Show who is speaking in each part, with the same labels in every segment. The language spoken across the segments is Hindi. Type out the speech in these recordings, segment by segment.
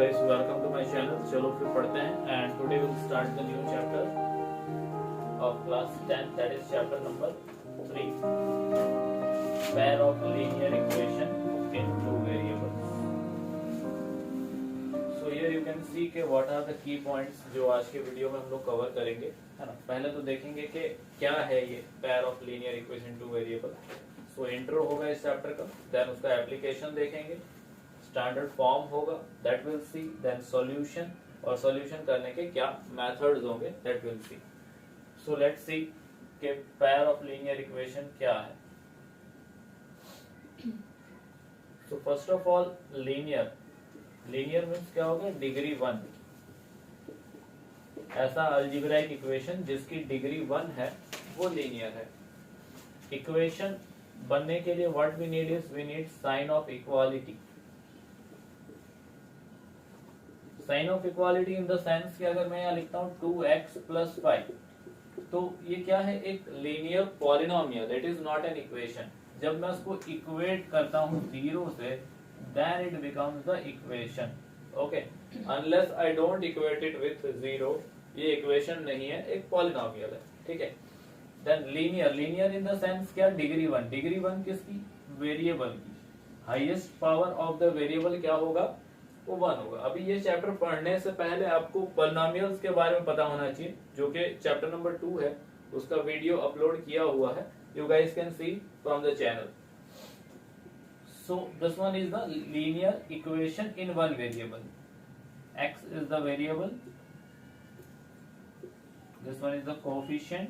Speaker 1: guys, welcome to my channel. चलो फिर पढ़ते हैं and today we'll start the new chapter of class 10, that is chapter number 3, pair of linear equation in two variables. So here you can see कि what are the key points जो आज के वीडियो में हम लोग कवर करेंगे, है ना। पहले तो देखेंगे कि क्या है ये pair of linear equation two variable. So intro होगा इस चैप्टर का, देन उसका एप्लीकेशन देखेंगे, स्टैंडर्ड फॉर्म होगा, that will see, then solution, और सॉल्यूशन करने के क्या मेथड्स होंगे, that will see. So let's see कि पेयर ऑफ लीनियर इक्वेशन क्या है. So first of all linear, linear means क्या होगा, डिग्री 1. ऐसा अलजेब्राइक इक्वेशन जिसकी डिग्री 1 है वो लीनियर है. इक्वेशन बनने के लिए what we need is, we need sign of equality. Sign of equality in the sense कि अगर मैं यहाँ लिखता हूँ 2x + 5, तो ये क्या है, एक linear polynomial, it is not an equation. जब मैं उसको इक्वेट करता हूँ 0 से, then it becomes the equation. Okay, unless I don't equate it with 0, ये इक्वेशन नहीं है, एक पॉलिनोमियल है. ठीक है. Then linear, linear in the sense क्या, डिग्री 1. डिग्री 1 किसकी, वेरिएबल की. Highest power of the variable क्या होगा, वो 1 होगा. अभी ये चैप्टर पढ़ने से पहले आपको पॉलिनोमियल्स के बारे में पता होना चाहिए, जो कि चैप्टर नंबर 2 है, उसका वीडियो अपलोड किया हुआ है. You guys can see from the channel. So this one is the linear equation in one variable. x is the variable, this one is the coefficient,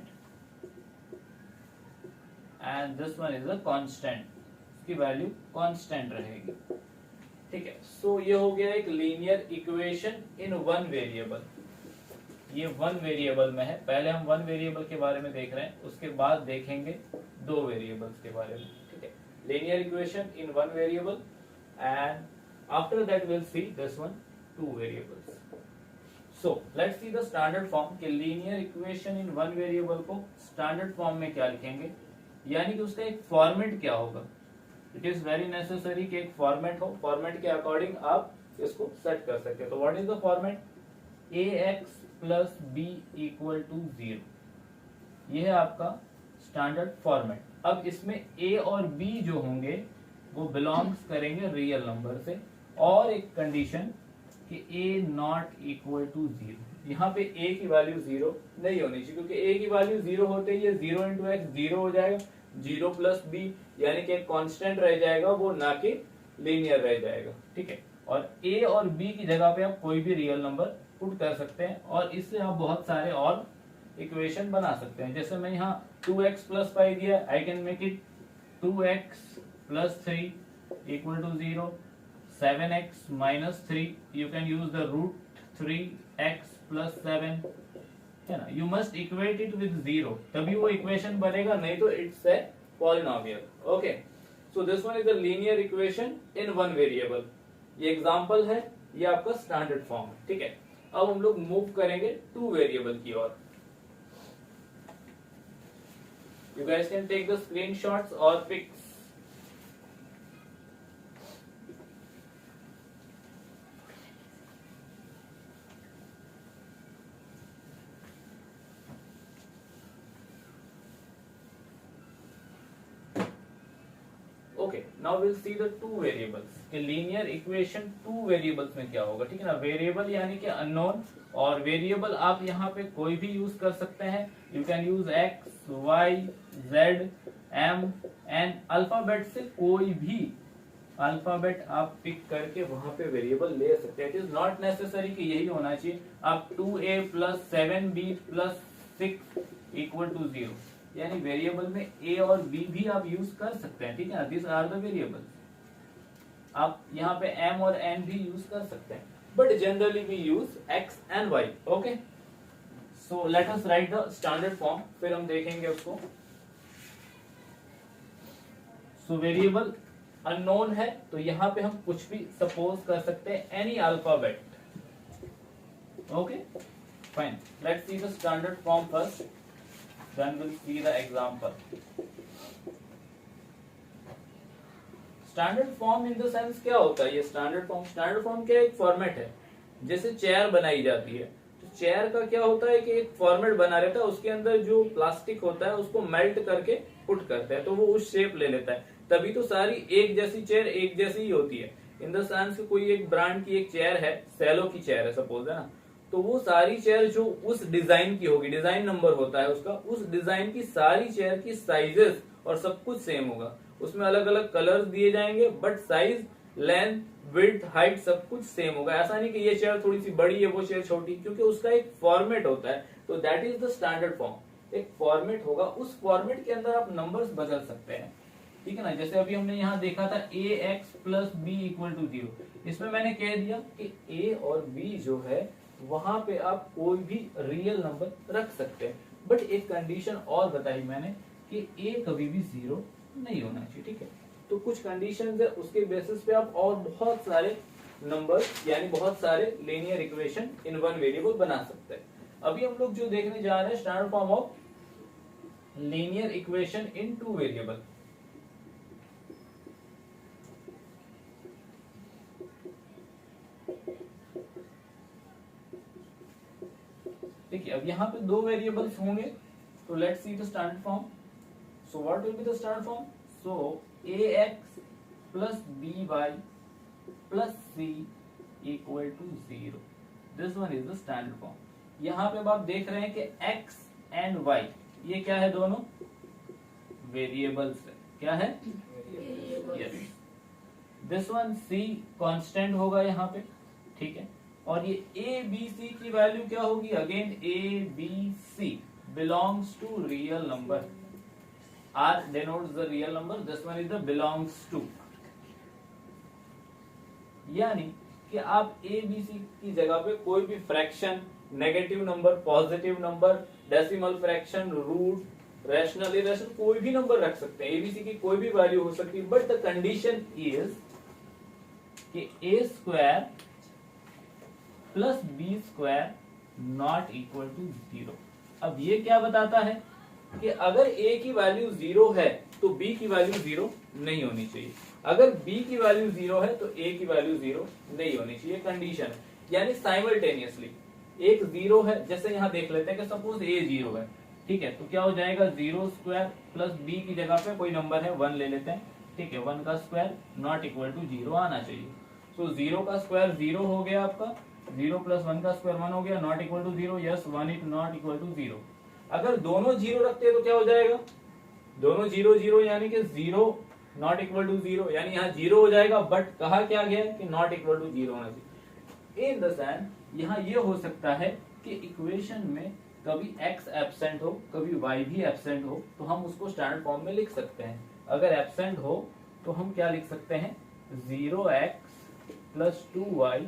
Speaker 1: and this one is the constant. इसकी वैल्यू कांस्टेंट रहेगी. ठीक है. सो ये हो गया एक linear equation in one variable. ये वन वेरिएबल में है. पहले हम वन वेरिएबल के बारे में देख रहे हैं, उसके बाद देखेंगे दो वेरिएबल्स के बारे में. ठीक है. Linear equation in one variable, and after that will see this one two variables. So let's see the standard form कि linear equation in one variable को स्टैंडर्ड फॉर्म में क्या लिखेंगे, यानी कि उसका एक फॉर्मेट क्या होगा. इट इज वेरी नेसेसरी कि एक फॉर्मेट हो. फॉर्मेट के अकॉर्डिंग आप इसको सेट कर सकते हैं. तो what is the format, ax + b = 0. ये है आपका स्टैंडर्ड फॉर्मेट. अब इसमें a और b जो होंगे वो बिलोंग्स करेंगे रियल नंबर से, और एक कंडीशन कि a ≠ = 0. यहाँ पे a की वैल्यू 0 नहीं होनी चाहिए, क्योंकि a की वैल्यू 0 होते ही 0 × x 0 हो जाएगा. 0 + b यानी कि एक कांस्टेंट रह जाएगा, वो ना कि लीनियर रह जाएगा. ठीक है. और a और b की जगह पे आप कोई भी रियल नंबर पुट कर सकते हैं, और इससे आप बहुत सारे और इक्वेशन बना सकते हैं. जैसे मैं यहाँ 2x + 5 दिया, I can make it 2x + 3 = 0, 7x - 3, you can use the √3x + 7, है ना. You must equate it with 0, तभी वो इक्वेशन बनेगा, नहीं तो it's a polynomial. Okay. So this one is the linear equation in one variable. ये एग्जांपल है, ये आपका स्टैंडर्ड फॉर्म है. ठीक है. अब हम लोग मूव करेंगे टू वेरिएबल की ओर. You guys can take the screenshots और pics. Okay, now will see the two variables. कि लीनियर इक्वेशन टू वेरिएबल्स में क्या होगा. ठीक है ना. वेरिएबल यानी कि अननोन, और वेरिएबल आप यहाँ पे कोई भी यूज कर सकते हैं. You can use x, y, z, m, n. Alphabet से कोई भी अल्फाबेट आप पिक करके वहां पे वेरिएबल ले सकते हैं. इट इज नॉट नेसेसरी कि यही होना चाहिए. आप 2a + 7b + 6 = 0, यानी वेरिएबल में a और b भी आप यूज कर सकते हैं. ठीक है ना. This are the variables. आप यहाँ पे m और n भी यूज कर सकते हैं, but generally we use x and y. Okay. So let us write the standard form, फिर हम देखेंगे उसको. सो वेरिएबल अननोन है, तो यहाँ पे हम कुछ भी सपोज कर सकते हैं, any alphabet. Okay, fine. Let's see the standard form first, then we'll see the example. Standard form in the sense क्या होता है? ये स्टैंडर्ड फॉर्म क्या एक फॉर्मेट है, जैसे चेयर बनाई जाती है तो चेयर का क्या होता है कि एक फॉर्मेट बना रहता है, उसके अंदर जो प्लास्टिक होता है उसको मेल्ट करके पुट करते हैं तो वो उस शेप ले लेता है, तभी तो सारी एक जैसी चेयर एक जैसी ही होती है। इन द सेंस कोई एक ब्रांड की एक चेयर है, सेलो की चेयर है सपोज, है ना, तो वो सारी चेयर जो उस डिजाइन की होगी, डिजाइन नंबर होता है उसका, उस डिजाइन की सारी चेयर की साइजेस और सब कुछ सेम होगा, उसमें अलग अलग कलर्स दिए जाएंगे but size, length, width, height सब कुछ सेम होगा। ऐसा नहीं कि ये चेयर थोड़ी सी बड़ी है वो चेयर छोटी, क्योंकि उसका एक फॉर्मेट होता है, तो that is the standard form. एक फॉर्मेट होगा, उस फॉर्मेट के अंदर आप नंबर्स बदल सकते हैं, ठीक है ना। जैसे अभी हमने यहाँ देखा था ax plus b equal to 0, इसमें मैंने कह दिया कि a और b जो है वहां पे आप कोई भी रियल नंबर रख सकते हैं, बट एक कंडीशन और बताई मैंने कि a कभी भी 0 नहीं होना चाहिए, ठीक है। तो कुछ कंडीशंस है, उसके बेसिस पे आप और बहुत सारे नंबर यानी बहुत सारे linear equation in one variable बना सकते हैं। अभी हम लोग जो देखने जा रहे हैं standard form of linear equation in two variable. देखिए अब यहाँ पे दो वेरिएबल्स होंगे, तो let's see the standard form. So what will be the standard form? So ax plus by plus c equal to 0, this one is the standard form. यहाँ पे अब आप देख रहे हैं कि x एंड y ये क्या है, दोनों वेरिएबल्स है, क्या है? Yes. This one c constant होगा यहाँ पे, ठीक है, और ये a b c की वैल्यू क्या होगी? Again a b c belongs to real number, r denotes the real number, this one is the belongs to, यानी कि आप a b c की जगह पे कोई भी fraction, negative number, positive number, decimal fraction, root, rational, irrational कोई भी नंबर रख सकते हैं, abc की कोई भी वैल्यू हो सकती है, बट द कंडीशन इज कि a square plus B square not equal to 0। अब ये क्या बताता है कि अगर a की वैल्यू 0 है तो b की वैल्यू 0 नहीं होनी चाहिए, अगर b की वैल्यू 0 है तो a की वैल्यू 0 नहीं होनी चाहिए, कंडीशन है। यानी साइमल्टेनियसली एक 0 है, जैसे यहाँ देख लेते हैं कि सपोज a 0 है, ठीक है, तो क्या हो जाएगा 0 स्क्वायर प्लस b की जगह पे कोई नंबर है 1 ले लेते हैं, ठीक है, 1 का स्क्वायर नॉट इक्वल टू 0 आना चाहिए। सो 0 का स्क्वायर 0 हो गया आपका, 0 प्लस 1 का स्क्वायर 1 हो गया, not equal to 0, yes 1 is not equal to 0। अगर दोनों 0 रखते हैं तो क्या हो जाएगा? दोनों 0 0 यानी कि 0 नॉट इक्वल टू 0, यानी यहाँ 0 हो जाएगा, बट कहा क्या गया कि नॉट इक्वल टू 0 होना चाहिए। इन द सेंस यहाँ ये हो सकता है कि इक्वेशन में कभी x एब्सेंट हो, कभी y भी एब्सेंट हो, तो हम उसको स्टैंडर्ड फॉर्म में लिख सकते हैं। अगर एब्सेंट हो तो हम क्या लिख सकते हैं? 0x plus 2y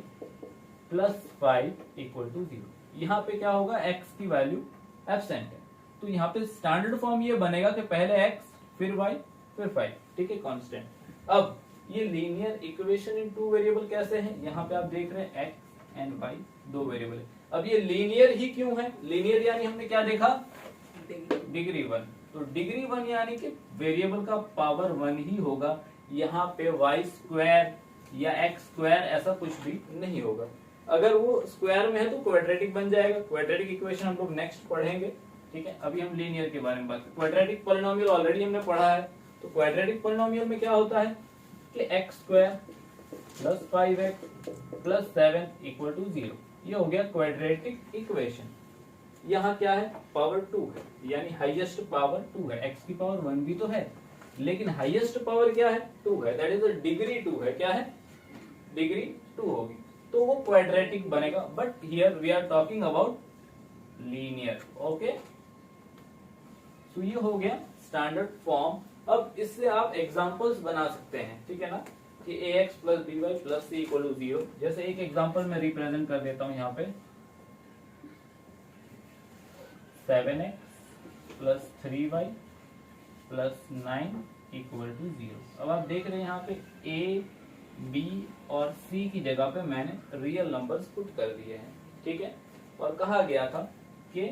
Speaker 1: plus 5 equal to 0। यहाँ पे क्या होगा? x की वैल्यू एब्सेंट है, तो यहाँ पे स्टैंडर्ड फॉर्म ये बनेगा कि पहले x फिर y फिर 5, ठीक है, कांस्टेंट। अब ये linear equation in two variable कैसे है? यहाँ पे आप देख रहे हैं x एंड y दो वेरिएबल है। अब ये लीनियर ही क्यों है? लीनियर यानी हमने क्या देखा? डिग्री 1, तो डिग्री 1 यानी कि वेरिएबल का पावर 1 ही होगा, यहाँ पे y स्क्वायर या x स्क्वायर ऐसा कुछ भी नहीं होगा। अगर वो स्क्वायर में है तो क्वाड्रेटिक बन जाएगा। क्वाड्रेटिक इक्वेशन हम लोग नेक्स्ट पढ़ेंगे, ठीक है। अभी हम लीनियर के बारे में बात करें। क्वाड्रेटिक पॉलिनोमियल ऑलरेडी हमने पढ़ा है, तो क्वाड्रेटिक पॉलिनोमियल में क्या होता है कि x square plus 5x plus 7 equal to 0, ये हो गया क्वाड्रेटिक इक्वेशन। यहाँ क्या है? पावर 2 है, यानी हाईएस्ट पावर 2 है। x की पावर 1 भी तो है, लेकिन हाईएस्ट पावर क्या है? 2 है, दैट इज डिग्री 2 है। क्या है? डिग्री 2 होगी, तो वो क्वाड्रेटिक बनेगा। But here we are talking about linear, okay. तो ये हो गया स्टैंडर्ड फॉर्म। अब इससे आप एग्जांपल्स बना सकते हैं, ठीक है ना, कि ax plus by plus c equal to 0। जैसे एक एग्जांपल मैं रिप्रेजेंट कर देता हूं यहाँ पे, 7x plus 3y plus 9 equal to 0। अब आप देख रहे हैं यहाँ पे a, b और c की जगह पे मैंने रियल नंबर्स पुट कर दिए हैं, ठीक है। और कहा गया था कि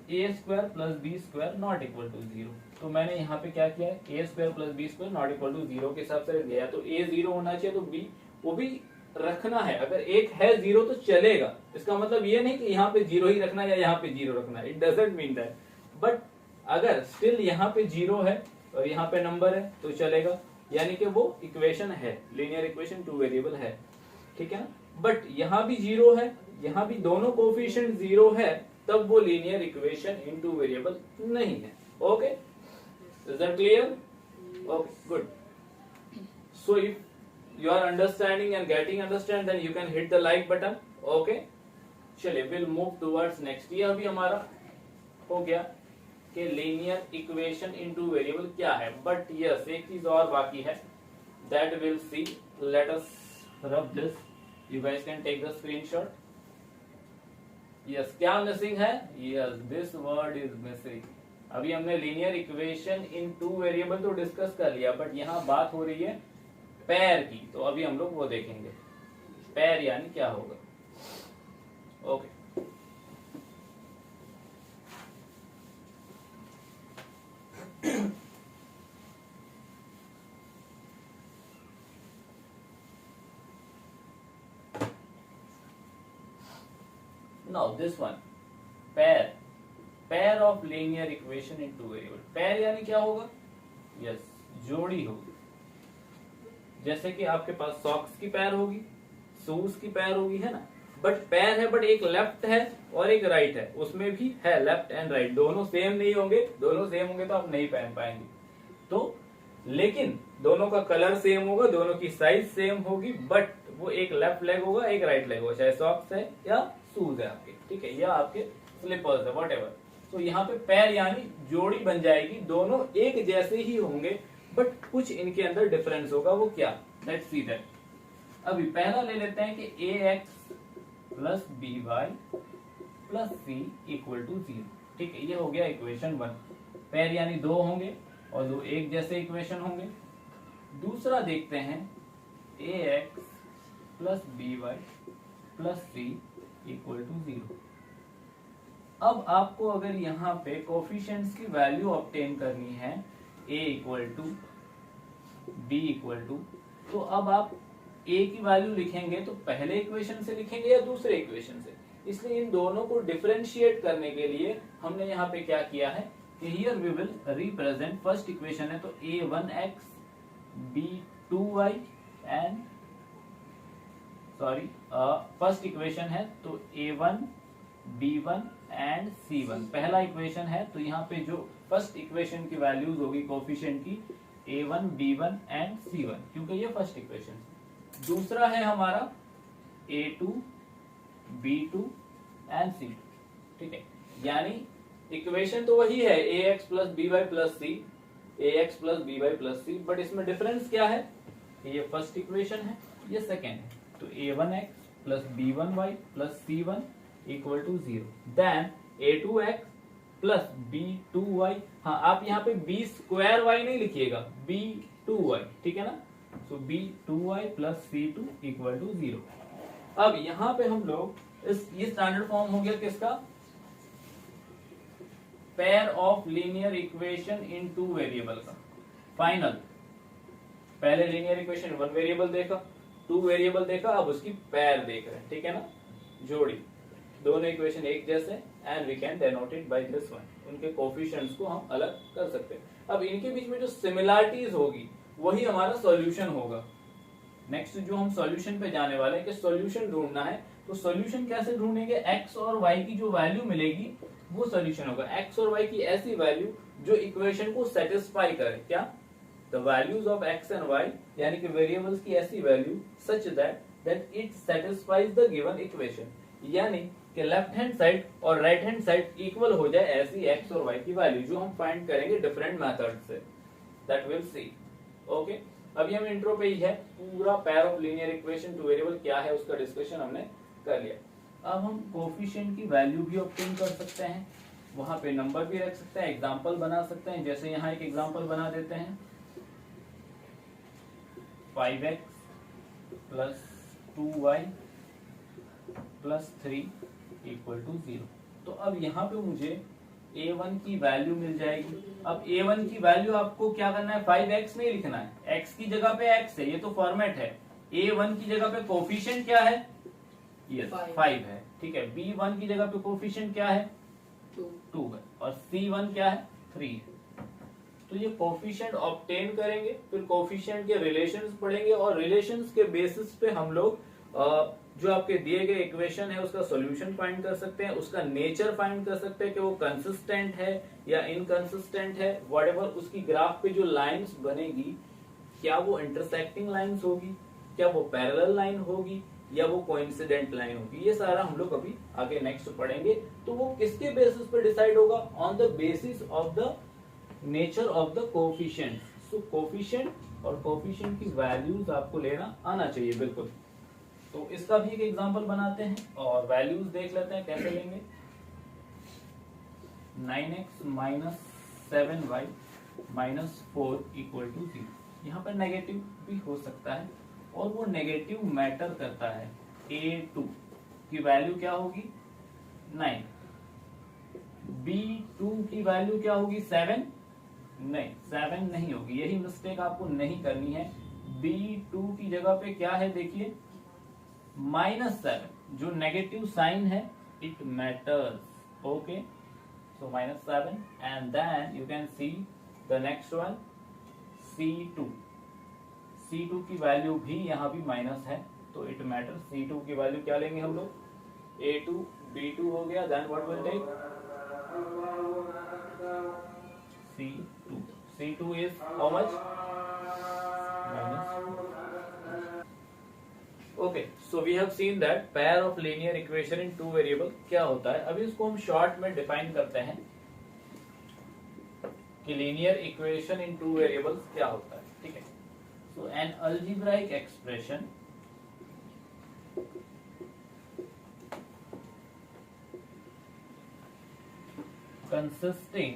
Speaker 1: A square plus B square not equal to 0। तो मैंने यहाँ पे क्या किया है, A square plus B square not equal to 0 के हिसाब से गया। तो ए 0 होना चाहिए, तो बी वो भी रखना है। अगर एक है 0 तो चलेगा, इसका मतलब ये नहीं कि यहाँ पे 0 ही रखना है या यहाँ पे 0 रखना है, it doesn't mean that. But अगर स्टिल यहाँ पे 0 है और यहाँ पे नंबर है तो चलेगा, यानी कि वो इक्वेशन है, लीनियर इक्वेशन 2 वेरिएबल है, ठीक है ना। बट यहाँ भी 0 है, यहाँ भी दोनों कोफिशिएंट 0 है, तब वो लीनियर इक्वेशन इन 2 वेरिएबल नहीं है। Okay, is that clear? Okay, good. So if you are understanding and getting understand, then you can hit the like button. Okay, चलिए we'll move towards next। ये अभी हमारा हो गया कि लीनियर इक्वेशन इन 2 वेरिएबल क्या है। बट यस, एक चीज और बाकी है, that we'll see। let us rub this, you guys can take the screenshot। yes, क्या मिसिंग है? yes, this word is missing। अभी हमने लीनियर इक्वेशन इन 2 वेरिएबल तो डिस्कस कर लिया, बट यहाँ बात हो रही है पैर की, तो अभी हम लोग वो देखेंगे पैर यानी क्या होगा। Okay, now this one, pair of linear equation in 2 variable. पैर यानी क्या होगा? यस, जोड़ी होगी। जैसे कि आपके पास सॉक्स की पैर होगी, शूज की पैर होगी, है ना। बट पैर है, बट एक लेफ्ट है और एक राइट है, उसमें भी है लेफ्ट एंड राइट, दोनों सेम नहीं होंगे। दोनों सेम होंगे तो आप नहीं पहन पाएंगे। तो लेकिन दोनों का कलर सेम होगा, दोनों की साइज सेम होगी, बट वो एक लेफ्ट लेग होगा, एक राइट लेग होगा, चाहे सॉक्स है या शूज है आपके, ठीक है, या आपके स्लीपर्स है, वट एवर। तो यहाँ पे पैर यानी जोड़ी बन जाएगी, दोनों एक जैसे ही होंगे, बट कुछ इनके अंदर डिफरेंस होगा। वो क्या? Let's see that. अभी पहला ले लेते हैं कि A X plus B Y plus C equal to 0, ठीक है। ये हो गया इक्वेशन 1। पैर यानी 2 होंगे और 2 एक जैसे इक्वेशन होंगे। दूसरा देखते हैं A X plus B Y plus C equal to 0। अब आपको अगर यहाँ पे कोफिशिएंट्स की वैल्यू ऑब्टेन करनी है, a equal to b equal to, तो अब आप a की वैल्यू लिखेंगे तो पहले इक्वेशन से लिखेंगे या दूसरे इक्वेशन से। इसलिए इन दोनों को डिफरेंशिएट करने के लिए हमने यहाँ पे क्या किया है कि here we will represent, first equation है तो a1x b2y and sorry first equation है तो a1 b1 एंड c1 पहला इक्वेशन है। तो यहाँ पे जो फर्स्ट इक्वेशन की वैल्यूज होगी कोफिशिएंट की a1 b1 एंड c1, क्योंकि ये फर्स्ट इक्वेशन। दूसरा है हमारा a2 b2 एंड c2, ठीक है। यानी इक्वेशन तो वही है ax plus B Y plus c, ax plus B Y plus c, but इसमें डिफरेंस क्या है? ये फर्स्ट इक्वेशन है, ये सेकेंड है। तो a1x plus b1y plus c1 equal to 0, then a2x plus b2y। हाँ, आप यहाँ पे b स्क्वायर y नहीं लिखिएगा, b2y, ठीक है ना। So b2y plus c2 equal to 0। अब यहाँ पे हम लोग ये स्टैंडर्ड फॉर्म हो गया किसका? Pair of linear equation in 2 variable का फाइनल। पहले लीनियर इक्वेशन 1 वेरिएबल देखा, 2 वेरिएबल देखा, अब उसकी पेयर देख रहे हैं, ठीक है ना, जोड़ी। दोनों इक्वेशन एक जैसे, and we can denote it by this one. उनके कोफिशिएंट्स को हम अलग कर सकते हैं। अब इनके बीच में जो सिमिलरिटीज होगी वही हमारा सॉल्यूशन होगा। नेक्स्ट जो हम सॉल्यूशन पे जाने वाले हैं कि सॉल्यूशन ढूंढना है, तो सॉल्यूशन कैसे ढूंढेंगे? एक्स और वाई की जो वैल्यू मिलेगी वो सॉल्यूशन होगा। एक्स और वाई की ऐसी वैल्यू जो इक्वेशन को सेटिस्फाई करे। क्या? The values of x and y, यानी कि वेरिएबल्स की ऐसी value such that it satisfies the given equation, यानी कि लेफ्ट हैंड साइड और राइट हैंड साइड इक्वल हो जाए, ऐसी एक्स और वाई की वैल्यू जो हम फाइंड करेंगे डिफरेंट मेथड से। That will C. ओके, अभी हम इंट्रो पे ही है, पूरा pair of linear equation 2 variable क्या है उसका डिस्कशन हमने कर लिया। अब हम कोफिशिएंट की वैल्यू भी ऑब्टेन कर सकते हैं, वहां पे नंबर भी रख सकते हैं, एग्जांपल बना सकते हैं। जैसे यहाँ एक एग्जांपल बना देते हैं, 5x plus 2y plus 3 equal to 0। तो अब यहाँ पे मुझे a1 की वैल्यू मिल जाएगी। अब a1 की वैल्यू आपको क्या करना है, 5x नहीं लिखना है, x की जगह पे x है, ये तो फॉर्मेट है। a1 की जगह पे कोफिशिएंट क्या है, यस 5 है, ठीक है। b1 की जगह पे कोफिशिएंट क्या है, 2 है, और c1 क्या है, 3 है। तो ये कोफिशिएंट ऑब्टेन करेंगे, फिर कोफिशिएंट के रिलेशंस पढ़ेंगे, और रिलेशंस के बेसिस पे हम लोग जो आपके दिए गए इक्वेशन है उसका सॉल्यूशन फाइंड कर सकते हैं, उसका नेचर फाइंड कर सकते हैं कि वो कंसिस्टेंट है या इनकंसिस्टेंट है, व्हाटएवर। उसकी ग्राफ पे जो लाइंस बनेगी, क्या वो इंटरसेक्टिंग लाइंस होगी, क्या वो पैरेलल लाइन होगी, या वो कोइंसिडेंट लाइन होगी, ये सारा हम लोग अभी आगे नेक्स्ट पढ़ेंगे। तो वो किसके बेसिस पे डिसाइड होगा, on the basis of the nature of the coefficient. So coefficient और कोफिशिएंट की वैल्यूज आपको लेना आना चाहिए बिल्कुल। तो इसका भी एक एग्जांपल बनाते हैं और वैल्यूज देख लेते हैं कैसे लेंगे। 9x minus 7y minus 4 equal to 0। यहाँ पर नेगेटिव भी हो सकता है, और वो नेगेटिव मैटर करता है। a2 की वैल्यू क्या होगी, 9। b2 की वैल्यू क्या होगी, 7। नहीं, 7 नहीं होगी, यही मिस्टेक आपको नहीं करनी है। b2 की जगह पे क्या है, देखिए -7, जो नेगेटिव साइन है, it matters. Okay, so -7, and then you can see the next one, c2। c2 की वैल्यू भी यहाँ भी माइनस है, तो इट मैटर्स। c2 की वैल्यू क्या लेंगे हम लोग, a2 b2 हो गया, then what will take c2। c2 is how much, okay. So we have seen that pair of linear equation in two variable क्या होता है। अभी इसको हम शॉर्ट में डिफाइन करते हैं कि linear equation in two variables क्या होता है, ठीक है। So an algebraic expression consisting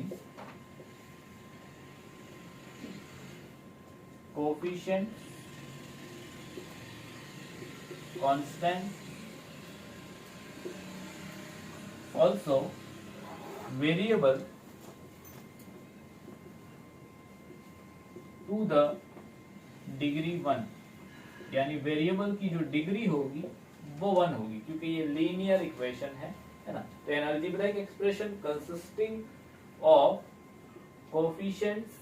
Speaker 1: coefficient, constant, also variable to the degree 1, यानी वेरिएबल की जो डिग्री होगी वो 1 होगी, क्योंकि ये लीनियर इक्वेशन है ना। तो an algebraic expression consisting of coefficients,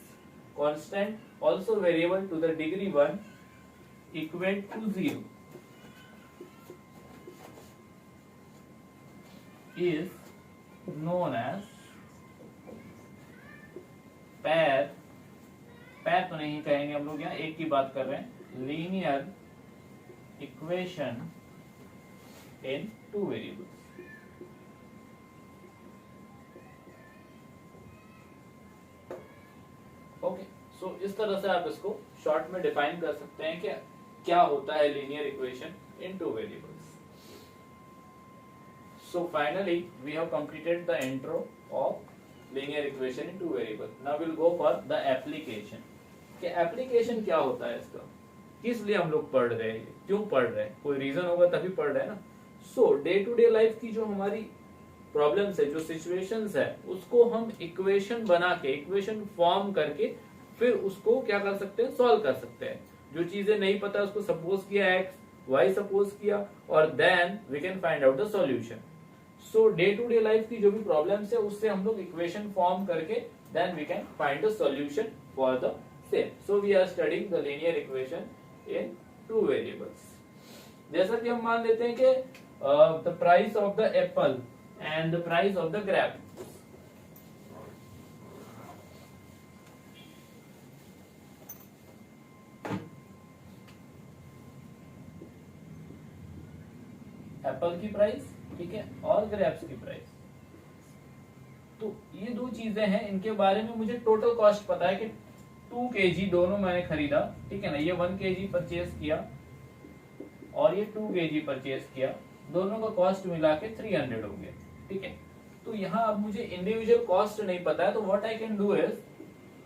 Speaker 1: constant, also variable to the degree 1 equal to 0 is known as pair तो नहीं कहेंगे हम लोग, यहाँ एक की बात कर रहे हैं, linear equation in two variables. Okay, so इस तरह से आप इसको शॉर्ट में डिफाइन कर सकते हैं कि क्या होता है linear equation in two variables. So finally, we have completed the intro of linear equation in two variables. Now we'll go for the application. कि application क्या होता है इसका, किस लिए हम लोग पढ़ रहे हैं, क्यों पढ़ रहे हैं, कोई रीजन होगा तभी पढ़ रहे हैं ना। So day to day life की जो हमारी प्रॉब्लम्स है, जो सिचुएशंस है, उसको हम इक्वेशन बना के, इक्वेशन फॉर्म करके फिर उसको क्या कर सकते हैं, सॉल्व कर सकते हैं। जो चीजें नहीं पता उसको सपोज किया x, y सपोज किया, और then we can find out the solution. So day to day life की जो भी प्रॉब्लम्स है उससे हम लोग इक्वेशन फॉर्म करके then we can find the solution for the same. So we are studying the linear equation in two variables. जैसा कि हम मान लेते हैं कि the price of the apple and the price of the grape. Apple की प्राइस, ठीक है, और ग्रेप्स की प्राइस। तो ये दो चीजें हैं, इनके बारे में मुझे टोटल कॉस्ट पता है कि 2 kg दोनों मैंने खरीदा, ठीक है ना। ये 1 kg परचेज किया और ये 2 kg परचेज किया, दोनों का कॉस्ट मिला के 300 हो गया, ठीक है। तो यहाँ अब मुझे इंडिविजुअल कॉस्ट नहीं पता है, तो what I can do is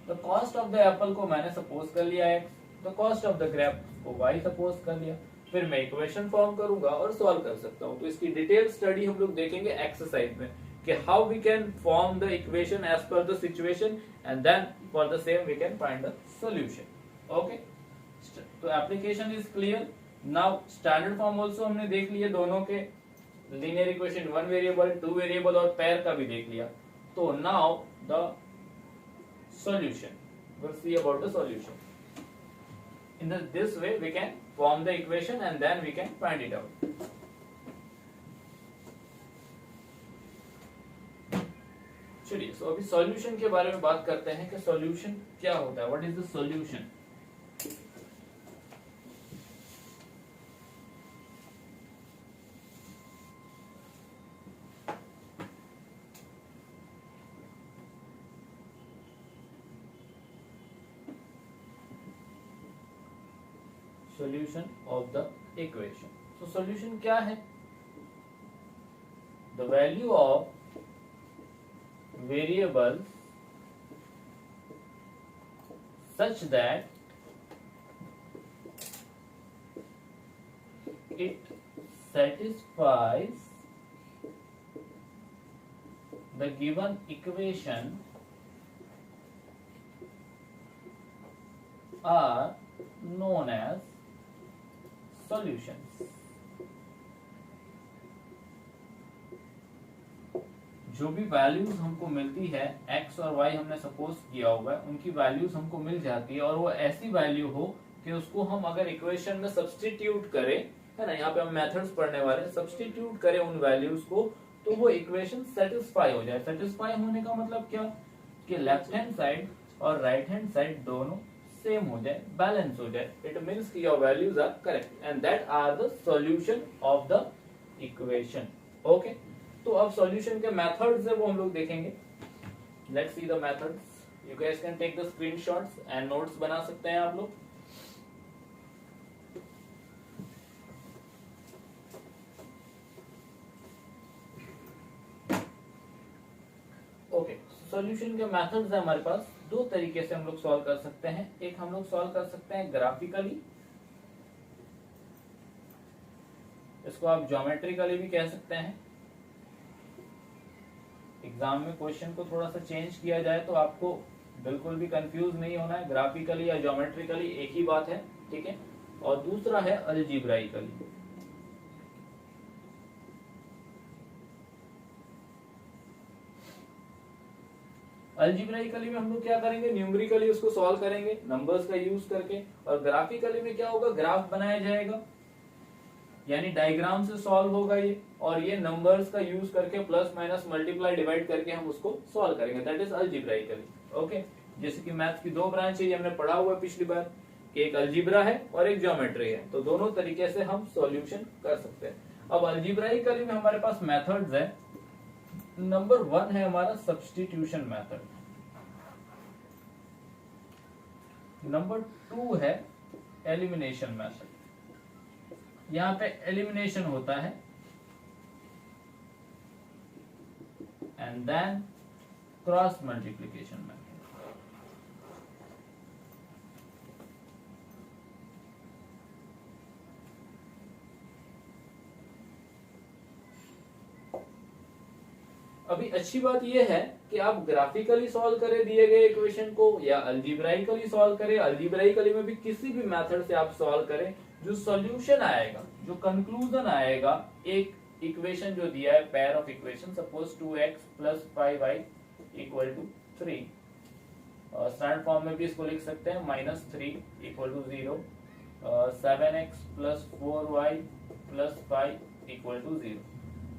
Speaker 1: the cost of the apple को मैंने सपोज कर लिया x, the cost of the grape को y सपोज कर लिया, फिर मैं इक्वेशन फॉर्म करूंगा और सॉल्व कर सकता हूं। तो इसकी डिटेल स्टडी हम लोग देखेंगे एक्सरसाइज में कि how we can form the equation as per the situation and then for the same we can find the solution. Okay, तो application is clear. Now standard form also हमने देख लिया दोनों के, लीनियर इक्वेशन 1 वेरिएबल, 2 वेरिएबल और पेयर का भी देख लिया। तो now the solution, we'll see about the solution. In this way we can form the equation and then we can find it out. चलिए, so अभी solution के बारे में बात करते हैं कि solution क्या होता है, what is the solution? Solution of the equation. So solution क्या है? The value of variables such that it satisfies the given equation are known as solutions. जो भी वैल्यूज हमको मिलती है x और y हमने सपोज किया हुआ है, उनकी वैल्यूज हमको मिल जाती है और वो ऐसी वैल्यू हो कि उसको हम अगर इक्वेशन में सब्स्टिट्यूट करें, है ना, यहाँ पे हम मेथड्स पढ़ने वाले हैं, सब्स्टिट्यूट करें उन वैल्यूज को तो वो इक्वेशन सेटिस्फाई हो जाए। सेटिस्फाई होने का मतलब क्या कि लेफ्ट हैंड साइड और राइट हैंड साइड दोनों सेम हो जाए, बैलेंस हो जाए। इट मींस कि your values are correct and that are the solution of the equation. Okay, तो अब सॉल्यूशन के मेथड्स है वो हम लोग देखेंगे। Let's see the methods. You guys can take the screenshots and notes बना सकते हैं आप लोग। ओके, सॉल्यूशन के मेथड्स है हमारे पास। दो तरीके से हम लोग सॉल्व कर सकते हैं। एक हम लोग सॉल्व कर सकते हैं ग्राफिकली, इसको आप ज्योमेट्रिकली भी कह सकते हैं। एग्जाम में क्वेश्चन को थोड़ा सा चेंज किया जाए तो आपको बिल्कुल भी कंफ्यूज नहीं होना है, ग्राफिकली या ज्योमेट्रिकली एक ही बात है, ठीक है। और दूसरा है अलजेब्राइकली। अलजेब्राइकली में हम लोग क्या करेंगे, न्यूमेरिकली उसको सॉल्व करेंगे नंबर्स का यूज करके, और ग्राफिकली में क्या होगा, ग्राफ बनाया जाएगा, यानी डायग्राम से सॉल्व होगा ये, और ये नंबर्स का यूज करके प्लस माइनस मल्टीप्लाई डिवाइड करके हम उसको सॉल्व करेंगे, दैट इज अलजेब्राइकली। ओके, जैसे कि मैथ्स की दो ब्रांच है, ये हमने पढ़ा हुआ है पिछली बार कि एक अलजेब्रा है और एक ज्योमेट्री है, तो दोनों तरीके से हम सॉल्यूशन कर सकते हैं। अब अलजेब्राइकली में हमारे पास मेथड्स है। नंबर 1 है हमारा सब्स्टिट्यूशन मेथड, नंबर 2 है एलिमिनेशन मेथड। यहां पे एलिमिनेशन होता है and then cross multiplication method. अभी अच्छी बात यह है कि आप ग्राफिकली सॉल्व करें दिए गए इक्वेशन को या अलजेब्राइकली सॉल्व करें, अलजेब्राइकली में भी किसी भी मेथड से आप सॉल्व करें, जो सॉल्यूशन आएगा, जो कंक्लूजन आएगा, एक इक्वेशन जो दिया है pair of equation, suppose 2x + 5y = 3, और स्टैंडर्ड फॉर्म में भी इसको लिख सकते हैं -3 = 0, 7x + 4y + 5 = 0।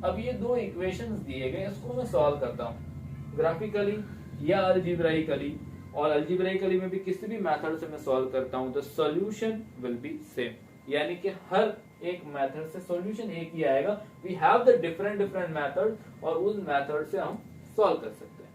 Speaker 1: अब ये दो इक्वेशंस दिए गए, इसको मैं सॉल्व करता हूँ ग्राफिकली या अलजेब्राइकली, और अलजेब्राइकली में भी किसी भी मेथड से मैं सॉल्व करता हूँ, the solution will be same, यानी कि हर एक मेथड से सॉल्यूशन एक ही आएगा। We have the different method, और उस मेथड से हम सॉल्व कर सकते हैं,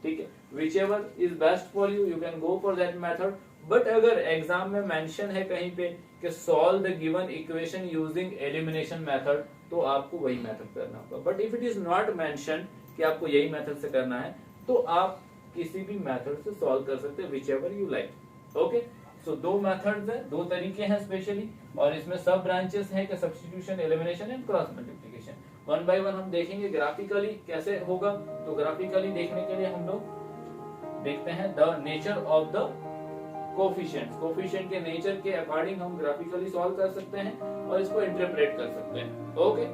Speaker 1: ठीक है। Which ever is best for you, you can go for that method. But अगर एग्जाम में मेंशन है कहीं पे कि solve the given equation using elimination method, तो आपको वही मेथड करना होगा। But if it is not mention कि आपको यही मेथड से करना है, तो आप किसी भी मेथड से सॉल्व कर सकते हैं, whichever you like. Okay, so दो मेथड्स है, दो तरीके हैं स्पेशली, और इसमें सब ब्रांचेस हैं कि substitution, elimination and cross multiplication. One by one हम देखेंगे ग्राफिकली कैसे होगा। तो ग्राफिकली देखने के लिए हम लोग देखते हैं the nature of the coefficients. Coefficient के नेचर के अकॉर्डिंग हम ग्राफिकली सॉल्व कर सकते हैं और इसको इंटरप्रेट कर सकते हैं। ओके